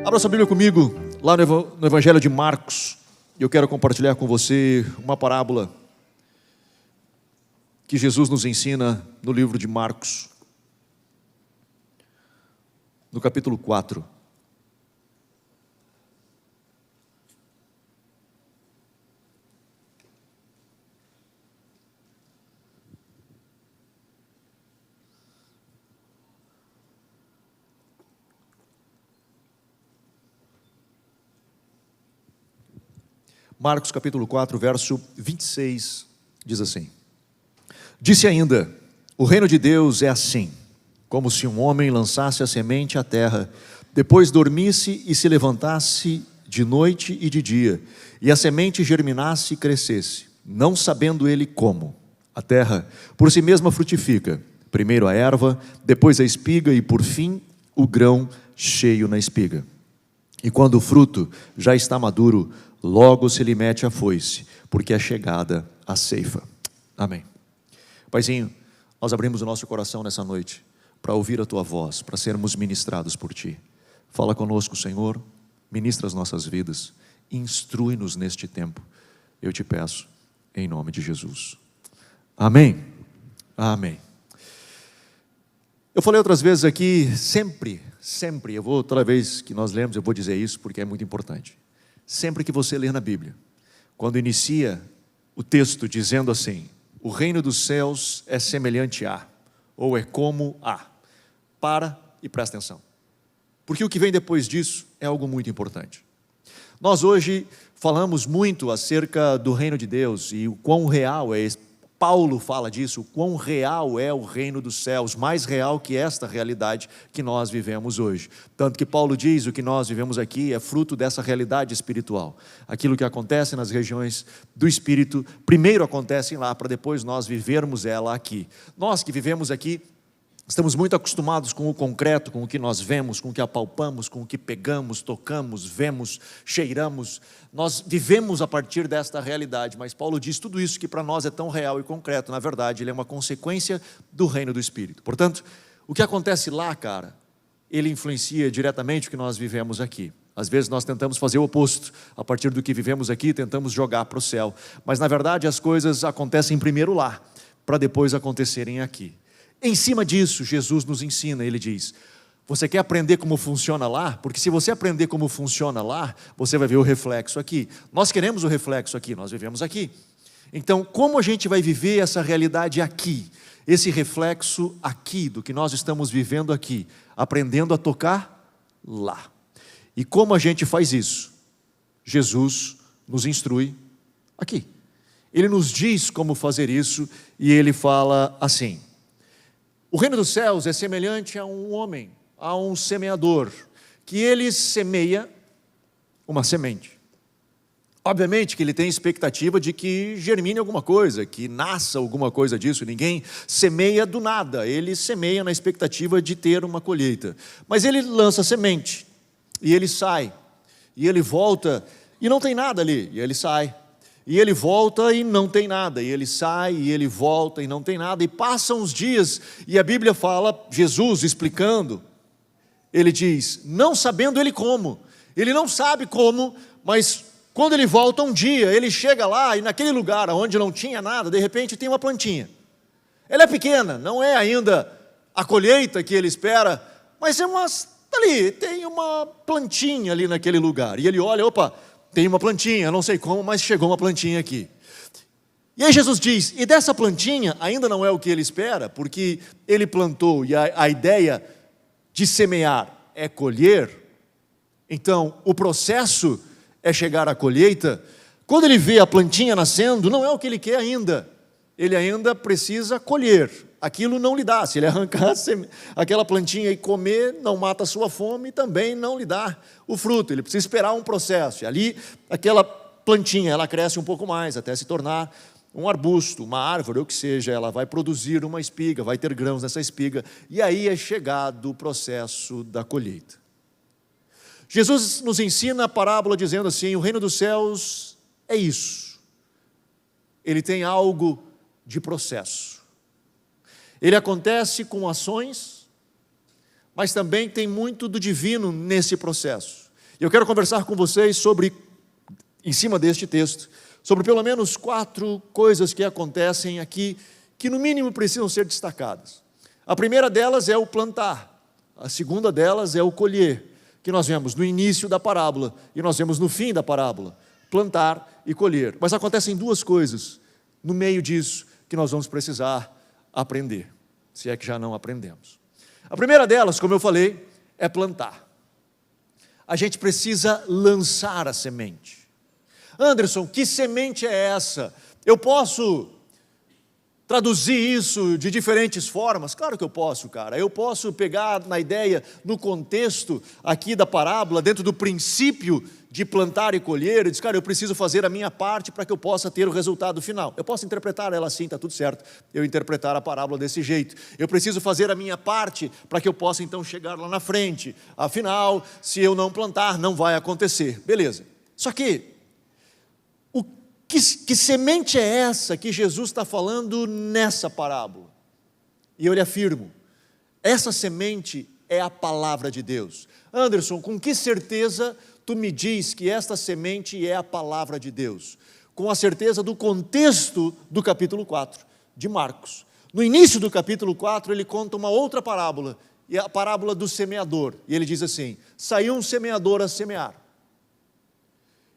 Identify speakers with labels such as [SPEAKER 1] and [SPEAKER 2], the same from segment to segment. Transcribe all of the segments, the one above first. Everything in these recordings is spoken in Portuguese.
[SPEAKER 1] Abra sua Bíblia comigo, lá no Evangelho de Marcos. Eu quero compartilhar com você uma parábola que Jesus nos ensina no livro de Marcos, no capítulo 4. Marcos capítulo 4, verso 26, diz assim: Disse ainda: o reino de Deus é assim, como se um homem lançasse a semente à terra, depois dormisse e se levantasse de noite e de dia, e a semente germinasse e crescesse, não sabendo ele como. A terra por si mesma frutifica, primeiro a erva, depois a espiga e por fim o grão cheio na espiga. E quando o fruto já está maduro, logo se lhe mete a foice, porque é chegada a ceifa. Amém. Paizinho, nós abrimos o nosso coração nessa noite para ouvir a Tua voz, para sermos ministrados por Ti. Fala conosco, Senhor, ministra as nossas vidas, instrui-nos neste tempo. Eu te peço, em nome de Jesus. Amém. Amém. Eu falei outras vezes aqui, sempre, toda vez que nós lemos, eu vou dizer isso porque é muito importante. Sempre que você lê na Bíblia, quando inicia o texto dizendo assim: o reino dos céus é semelhante a, ou é como a, para e presta atenção, porque o que vem depois disso é algo muito importante. Nós hoje falamos muito acerca do reino de Deus e o quão real é esse. Paulo fala disso, o quão real é o reino dos céus, mais real que esta realidade que nós vivemos hoje. Tanto que Paulo diz, o que nós vivemos aqui é fruto dessa realidade espiritual. Aquilo que acontece nas regiões do Espírito, primeiro acontece lá, para depois nós vivermos ela aqui. Nós que vivemos aqui, estamos muito acostumados com o concreto, com o que nós vemos, com o que apalpamos, com o que pegamos, tocamos, vemos, cheiramos. Nós vivemos a partir desta realidade, mas Paulo diz tudo isso que para nós é tão real e concreto, na verdade, ele é uma consequência do reino do Espírito. Portanto, o que acontece lá, cara, ele influencia diretamente o que nós vivemos aqui. Às vezes nós tentamos fazer o oposto, a partir do que vivemos aqui, tentamos jogar para o céu. Mas na verdade as coisas acontecem primeiro lá, para depois acontecerem aqui. Em cima disso, Jesus nos ensina, ele diz: você quer aprender como funciona lá? Porque se você aprender como funciona lá, você vai ver o reflexo aqui. Nós queremos o reflexo aqui, nós vivemos aqui. Então, como a gente vai viver essa realidade aqui? Esse reflexo aqui, do que nós estamos vivendo aqui, aprendendo a tocar lá. E como a gente faz isso? Jesus nos instrui aqui. Ele nos diz como fazer isso e ele fala assim: o reino dos céus é semelhante a um homem, a um semeador, que ele semeia uma semente. Obviamente que ele tem expectativa de que germine alguma coisa, que nasça alguma coisa disso. Ninguém semeia do nada, ele semeia na expectativa de ter uma colheita. Mas ele lança semente, e ele sai, e ele volta, e não tem nada ali, e ele sai. E ele volta e não tem nada, e ele sai, e ele volta e não tem nada, e passam os dias, e a Bíblia fala, Jesus explicando, ele diz, não sabendo ele como, ele não sabe como, mas quando ele volta um dia, ele chega lá, e naquele lugar onde não tinha nada, de repente tem uma plantinha. Ela é pequena, não é ainda a colheita que ele espera, mas ali, tem uma plantinha ali naquele lugar, e ele olha, opa, tem uma plantinha, não sei como, mas chegou uma plantinha aqui. E aí Jesus diz, e dessa plantinha ainda não é o que ele espera, porque ele plantou, e a ideia de semear é colher, então o processo é chegar à colheita. Quando ele vê a plantinha nascendo, não é o que ele quer ainda, ele ainda precisa colher. Aquilo não lhe dá, se ele arrancar aquela plantinha e comer, não mata a sua fome, também não lhe dá o fruto, ele precisa esperar um processo, e ali aquela plantinha, ela cresce um pouco mais, até se tornar um arbusto, uma árvore, ou o que seja, ela vai produzir uma espiga, vai ter grãos nessa espiga, e aí é chegado o processo da colheita. Jesus nos ensina a parábola dizendo assim, o reino dos céus é isso, ele tem algo de processo. Ele acontece com ações, mas também tem muito do divino nesse processo. Eu quero conversar com vocês sobre, em cima deste texto, sobre pelo menos 4 coisas que acontecem aqui, que no mínimo precisam ser destacadas. A primeira delas é o plantar, a segunda delas é o colher, que nós vemos no início da parábola e nós vemos no fim da parábola, plantar e colher. Mas acontecem 2 coisas no meio disso que nós vamos precisar aprender, se é que já não aprendemos. A primeira delas, como eu falei, é plantar. A gente precisa lançar a semente. Anderson, que semente é essa? Eu posso traduzir isso de diferentes formas? Claro que eu posso, cara. Eu posso pegar na ideia, no contexto aqui da parábola, dentro do princípio de plantar e colher, e diz, cara, eu preciso fazer a minha parte para que eu possa ter o resultado final. Eu posso interpretar ela assim, está tudo certo, eu interpretar a parábola desse jeito. Eu preciso fazer a minha parte para que eu possa então chegar lá na frente. Afinal, se eu não plantar, não vai acontecer. Beleza. Só que, que semente é essa que Jesus está falando nessa parábola? E eu lhe afirmo, essa semente é a palavra de Deus. Anderson, com que certeza tu me diz que esta semente é a palavra de Deus? Com a certeza do contexto do capítulo 4 de Marcos. No início do capítulo 4, ele conta uma outra parábola, e a parábola do semeador. E ele diz assim, saiu um semeador a semear.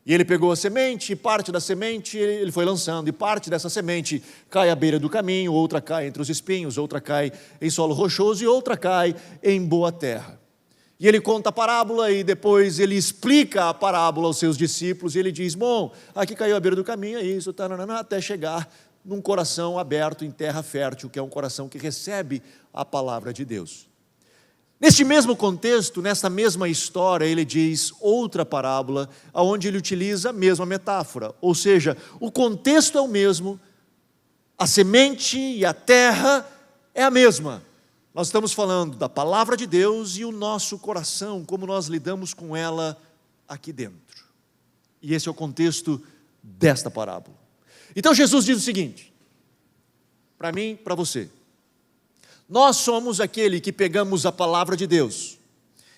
[SPEAKER 1] E ele pegou a semente, e parte da semente ele foi lançando, e parte dessa semente cai à beira do caminho, outra cai entre os espinhos, outra cai em solo rochoso, e outra cai em boa terra. E ele conta a parábola, e depois ele explica a parábola aos seus discípulos, e ele diz, bom, aqui caiu à beira do caminho, é isso, até chegar num coração aberto em terra fértil, que é um coração que recebe a palavra de Deus. Neste mesmo contexto, nessa mesma história, ele diz outra parábola, onde ele utiliza a mesma metáfora, ou seja, o contexto é o mesmo, a semente e a terra é a mesma. Nós estamos falando da palavra de Deus e o nosso coração, como nós lidamos com ela aqui dentro. E esse é o contexto desta parábola. Então Jesus diz o seguinte, para mim, para você, nós somos aquele que pegamos a palavra de Deus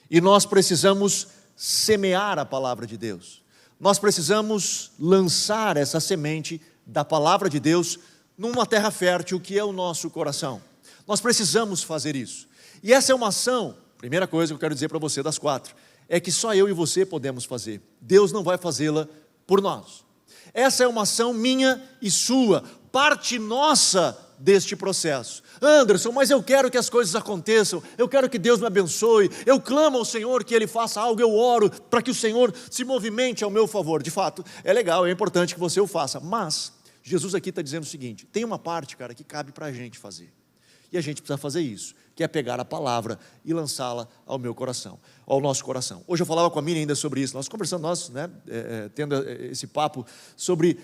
[SPEAKER 1] e nós precisamos semear a palavra de Deus. Nós precisamos lançar essa semente da palavra de Deus numa terra fértil que é o nosso coração. Nós precisamos fazer isso. E essa é uma ação, primeira coisa que eu quero dizer para você das 4, é que só eu e você podemos fazer. Deus não vai fazê-la por nós. Essa é uma ação minha e sua, parte nossa deste processo. Anderson, mas eu quero que as coisas aconteçam, eu quero que Deus me abençoe, eu clamo ao Senhor que Ele faça algo, eu oro para que o Senhor se movimente ao meu favor. De fato, é legal, é importante que você o faça, mas Jesus aqui está dizendo o seguinte, tem uma parte, cara, que cabe para a gente fazer, e a gente precisa fazer isso, que é pegar a palavra e lançá-la ao meu coração, ao nosso coração. Hoje eu falava com a Miriam ainda sobre isso, nós conversando, tendo esse papo sobre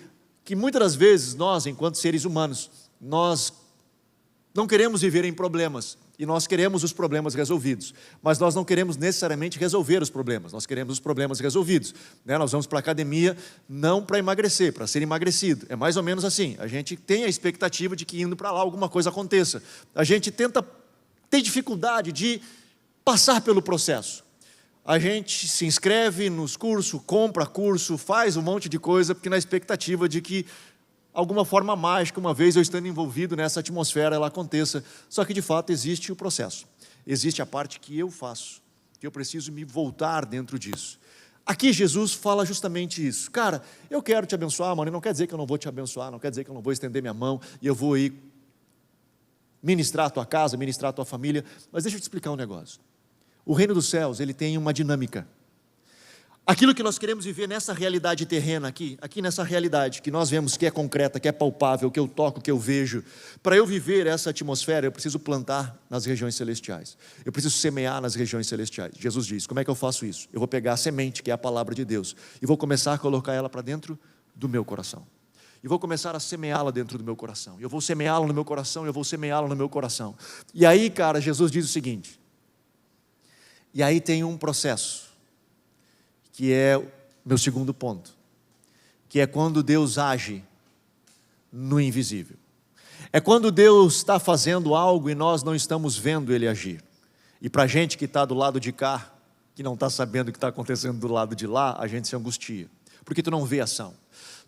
[SPEAKER 1] que muitas das vezes nós, enquanto seres humanos, nós não queremos viver em problemas, e nós queremos os problemas resolvidos, mas nós não queremos necessariamente resolver os problemas, nós queremos os problemas resolvidos, Nós vamos para a academia não para emagrecer, para ser emagrecido, é mais ou menos assim, a gente tem a expectativa de que indo para lá alguma coisa aconteça, a gente tem dificuldade de passar pelo processo, a gente se inscreve nos cursos, compra curso, faz um monte de coisa, porque na expectativa de que alguma forma mágica, uma vez eu estando envolvido nessa atmosfera, ela aconteça. Só que de fato existe o processo. Existe a parte que eu faço, que eu preciso me voltar dentro disso. Aqui Jesus fala justamente isso. Cara, eu quero te abençoar, mano, e não quer dizer que eu não vou te abençoar, não quer dizer que eu não vou estender minha mão e eu vou ir ministrar a tua casa, ministrar a tua família. Mas deixa eu te explicar um negócio. O reino dos céus, ele tem uma dinâmica. Aquilo que nós queremos viver nessa realidade terrena aqui nessa realidade que nós vemos que é concreta, que é palpável, que eu toco, que eu vejo, para eu viver essa atmosfera, eu preciso plantar nas regiões celestiais, eu preciso semear nas regiões celestiais. Jesus diz, como é que eu faço isso? Eu vou pegar a semente, que é a palavra de Deus, e vou começar a colocar ela para dentro do meu coração, e vou começar a semeá-la dentro do meu coração, eu vou semeá-la no meu coração, eu vou semeá-la no meu coração, e aí, cara, Jesus diz o seguinte, e aí tem um processo, que é o meu segundo ponto, que é quando Deus age no invisível. É quando Deus está fazendo algo e nós não estamos vendo Ele agir. E para a gente que está do lado de cá, que não está sabendo o que está acontecendo do lado de lá, a gente se angustia, porque tu não vê ação.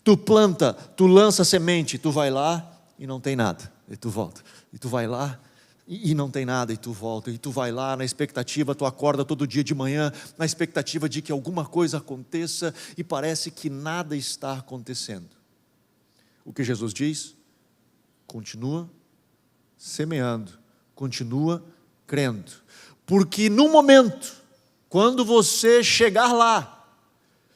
[SPEAKER 1] Tu planta, tu lança semente, tu vai lá e não tem nada, e tu volta, e tu vai lá e não tem nada, e tu volta, e tu vai lá na expectativa, tu acorda todo dia de manhã, na expectativa de que alguma coisa aconteça, e parece que nada está acontecendo. O que Jesus diz? Continua semeando, continua crendo, porque no momento, quando você chegar lá,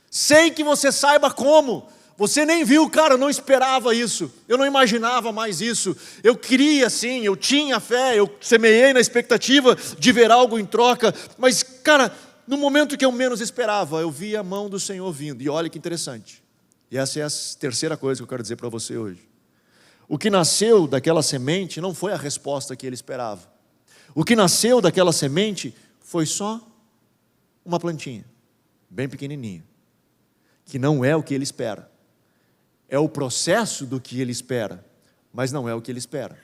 [SPEAKER 1] sem que você saiba como, você nem viu, cara, eu não esperava isso, eu não imaginava mais isso, eu queria sim, eu tinha fé, eu semeei na expectativa de ver algo em troca, mas cara, no momento que eu menos esperava, eu vi a mão do Senhor vindo, e olha que interessante, e essa é a terceira coisa que eu quero dizer para você hoje. O que nasceu daquela semente não foi a resposta que ele esperava, o que nasceu daquela semente foi só uma plantinha, bem pequenininha, que não é o que ele espera. É o processo do que ele espera, mas não é o que ele espera.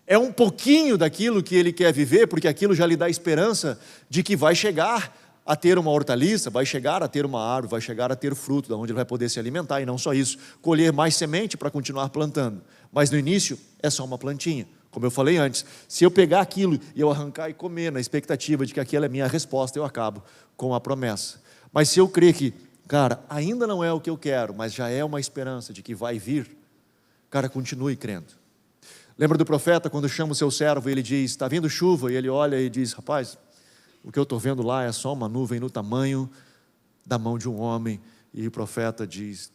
[SPEAKER 1] É um pouquinho daquilo que ele quer viver, porque aquilo já lhe dá esperança de que vai chegar a ter uma hortaliça, vai chegar a ter uma árvore, vai chegar a ter fruto, de onde ele vai poder se alimentar, e não só isso, colher mais semente para continuar plantando. Mas no início é só uma plantinha. Como eu falei antes, se eu pegar aquilo e eu arrancar e comer na expectativa de que aquela é a minha resposta, eu acabo com a promessa. Mas se eu crer que, cara, ainda não é o que eu quero, mas já é uma esperança de que vai vir, cara, continue crendo. Lembra do profeta quando chama o seu servo e ele diz, está vindo chuva, e ele olha e diz, rapaz, o que eu estou vendo lá é só uma nuvem no tamanho da mão de um homem, e o profeta diz,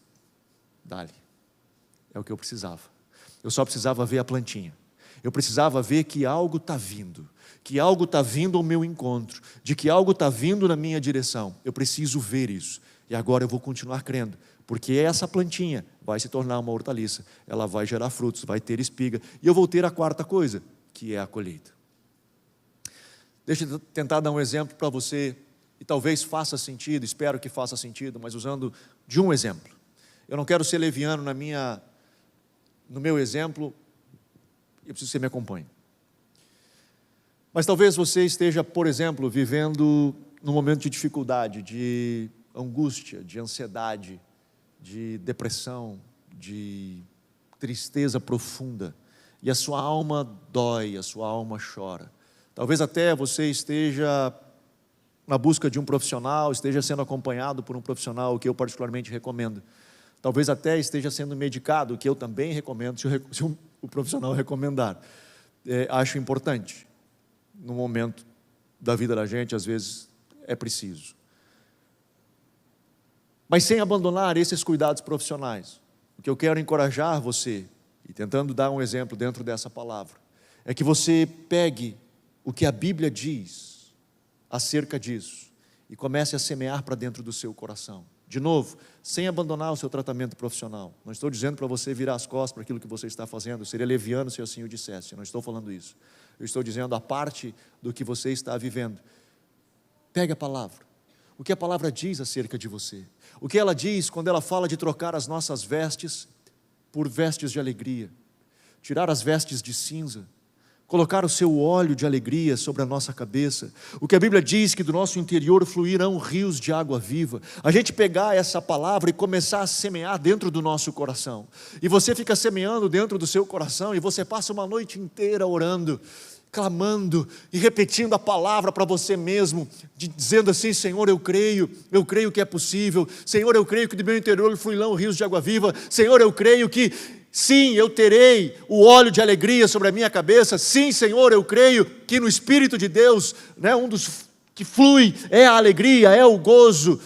[SPEAKER 1] dá-lhe, é o que eu precisava. Eu só precisava ver a plantinha. Eu precisava ver que algo está vindo, que algo está vindo ao meu encontro, de que algo está vindo na minha direção. Eu preciso ver isso. E agora eu vou continuar crendo, porque essa plantinha vai se tornar uma hortaliça, ela vai gerar frutos, vai ter espiga, e eu vou ter a quarta coisa, que é a colheita. Deixa eu tentar dar um exemplo para você, e talvez faça sentido, espero que faça sentido, mas usando de um exemplo. Eu não quero ser leviano no meu exemplo, eu preciso que você me acompanhe. Mas talvez você esteja, por exemplo, vivendo num momento de dificuldade, de angústia, de ansiedade, de depressão, de tristeza profunda, e a sua alma dói, a sua alma chora. Talvez até você esteja na busca de um profissional, esteja sendo acompanhado por um profissional, o que eu particularmente recomendo. Talvez até esteja sendo medicado, o que eu também recomendo, se o profissional recomendar. Acho importante. No momento da vida da gente, às vezes, é preciso. Mas sem abandonar esses cuidados profissionais. O que eu quero encorajar você, e tentando dar um exemplo dentro dessa palavra, é que você pegue o que a Bíblia diz acerca disso e comece a semear para dentro do seu coração. De novo, sem abandonar o seu tratamento profissional. Não estou dizendo para você virar as costas para aquilo que você está fazendo, eu seria leviano se eu assim o dissesse, eu não estou falando isso. Eu estou dizendo a parte do que você está vivendo. Pegue a palavra. O que a palavra diz acerca de você. O que ela diz quando ela fala de trocar as nossas vestes por vestes de alegria. Tirar as vestes de cinza. Colocar o seu óleo de alegria sobre a nossa cabeça. O que a Bíblia diz que do nosso interior fluirão rios de água viva. A gente pegar essa palavra e começar a semear dentro do nosso coração. E você fica semeando dentro do seu coração e você passa uma noite inteira orando, clamando e repetindo a palavra para você mesmo, dizendo assim, Senhor, eu creio que é possível. Senhor, eu creio que do meu interior fluirão rios de água viva. Senhor, eu creio que sim, eu terei o óleo de alegria sobre a minha cabeça. Sim, Senhor, eu creio que no Espírito de Deus, um dos que flui é a alegria, é o gozo.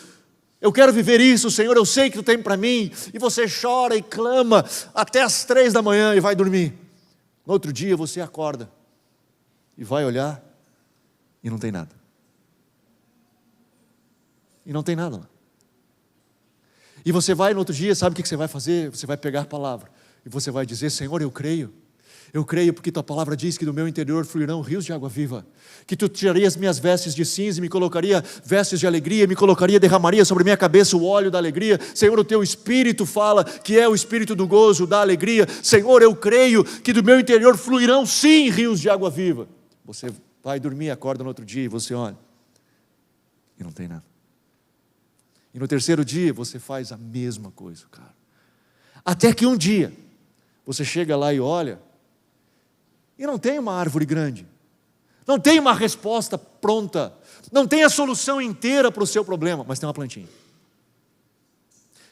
[SPEAKER 1] Eu quero viver isso, Senhor, eu sei que Tu tem para mim. E você chora e clama até as 3 da manhã e vai dormir. No outro dia você acorda e vai olhar e não tem nada. E não tem nada lá. E você vai no outro dia, sabe o que você vai fazer? Você vai pegar a palavra. E você vai dizer, Senhor, eu creio porque Tua palavra diz que do meu interior fluirão rios de água viva, que Tu tiraria as minhas vestes de cinza e me colocaria vestes de alegria, derramaria sobre minha cabeça o óleo da alegria. Senhor, o Teu Espírito fala que é o Espírito do gozo, da alegria. Senhor, eu creio que do meu interior fluirão sim rios de água viva. Você vai dormir, acorda no outro dia e você olha, e não tem nada. E no terceiro dia você faz a mesma coisa, cara. Até que um dia você chega lá e olha, e não tem uma árvore grande, não tem uma resposta pronta, não tem a solução inteira para o seu problema, mas tem uma plantinha.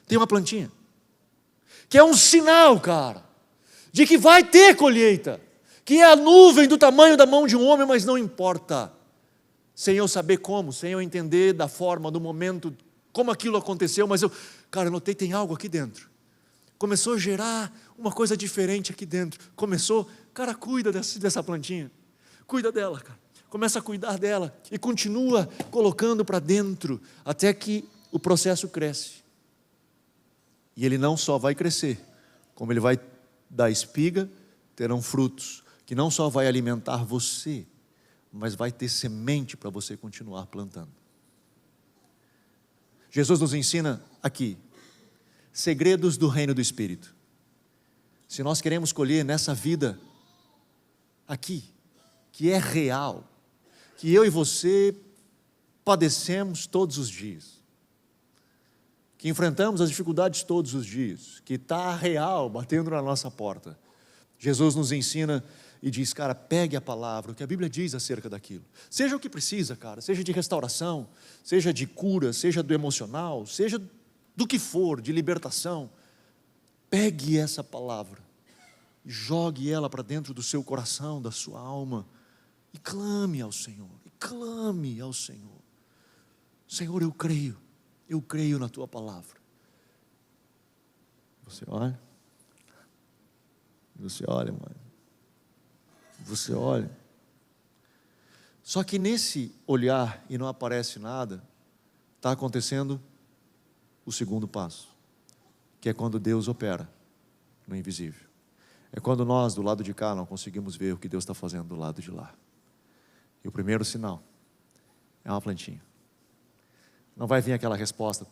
[SPEAKER 1] Tem uma plantinha, que é um sinal, cara, de que vai ter colheita, que é a nuvem do tamanho da mão de um homem, mas não importa, sem eu saber como, sem eu entender da forma, do momento, como aquilo aconteceu, mas eu notei, tem algo aqui dentro. Começou a gerar uma coisa diferente aqui dentro. Começou, cuida dessa plantinha. Cuida dela, cara. Começa a cuidar dela e continua colocando para dentro até que o processo cresce. E ele não só vai crescer, como ele vai dar espiga, terão frutos, que não só vai alimentar você, mas vai ter semente para você continuar plantando. Jesus nos ensina aqui segredos do reino do Espírito. Se nós queremos colher nessa vida aqui, que é real, que eu e você padecemos todos os dias, que enfrentamos as dificuldades todos os dias, que está real, batendo na nossa porta, Jesus nos ensina e diz, pegue a palavra, o que a Bíblia diz acerca daquilo. Seja o que precisa, seja de restauração, seja de cura, seja do emocional, seja do que for, de libertação. Pegue essa palavra, jogue ela para dentro do seu coração, da sua alma, e clame ao Senhor, Senhor, eu creio na tua palavra. Você olha, mãe. Você olha. Só que nesse olhar e não aparece nada, está acontecendo o segundo passo, que é quando Deus opera no invisível. É quando nós, do lado de cá, não conseguimos ver o que Deus está fazendo do lado de lá. E o primeiro sinal é uma plantinha. Não vai vir aquela resposta,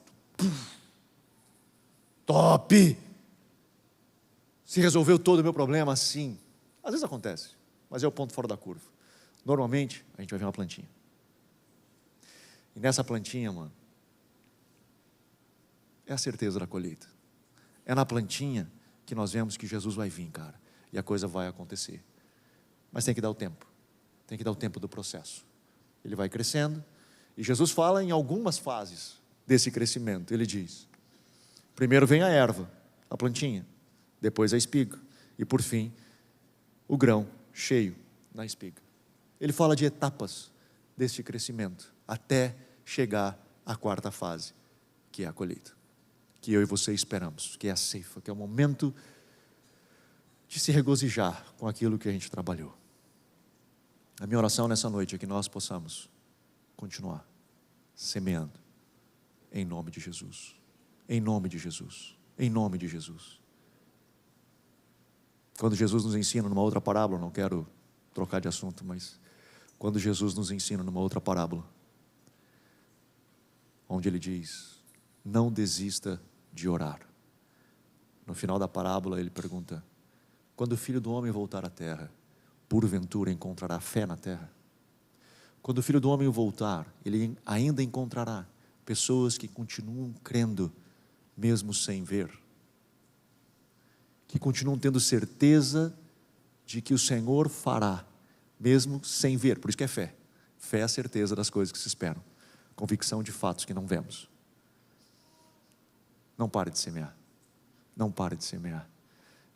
[SPEAKER 1] top! Se resolveu todo o meu problema assim. Às vezes acontece, mas é o ponto fora da curva. Normalmente, a gente vai ver uma plantinha. E nessa plantinha, mano, é a certeza da colheita. É na plantinha que nós vemos que Jesus vai vir, e a coisa vai acontecer. Mas tem que dar o tempo. Tem que dar o tempo do processo. Ele vai crescendo, e Jesus fala em algumas fases desse crescimento. Ele diz, primeiro vem a erva, a plantinha, depois a espiga, e por fim, o grão cheio na espiga. Ele fala de etapas deste crescimento, até chegar à quarta fase, que é a colheita, que eu e você esperamos, que é a ceifa, que é o momento de se regozijar com aquilo que a gente trabalhou. A minha oração nessa noite é que nós possamos continuar semeando, em nome de Jesus, em nome de Jesus, em nome de Jesus. Quando Jesus nos ensina numa outra parábola, não quero trocar de assunto, mas quando Jesus nos ensina numa outra parábola, onde ele diz, não desista de orar. No final da parábola ele pergunta, quando o Filho do Homem voltar à terra, porventura encontrará fé na terra? Quando o Filho do Homem voltar, ele ainda encontrará pessoas que continuam crendo, mesmo sem ver, que continuam tendo certeza de que o Senhor fará, mesmo sem ver. Por isso que é fé. Fé é a certeza das coisas que se esperam, convicção de fatos que não vemos. Não pare de semear, não pare de semear.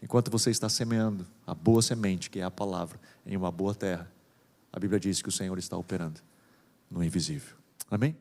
[SPEAKER 1] Enquanto você está semeando a boa semente, que é a palavra, em uma boa terra, a Bíblia diz que o Senhor está operando no invisível. Amém?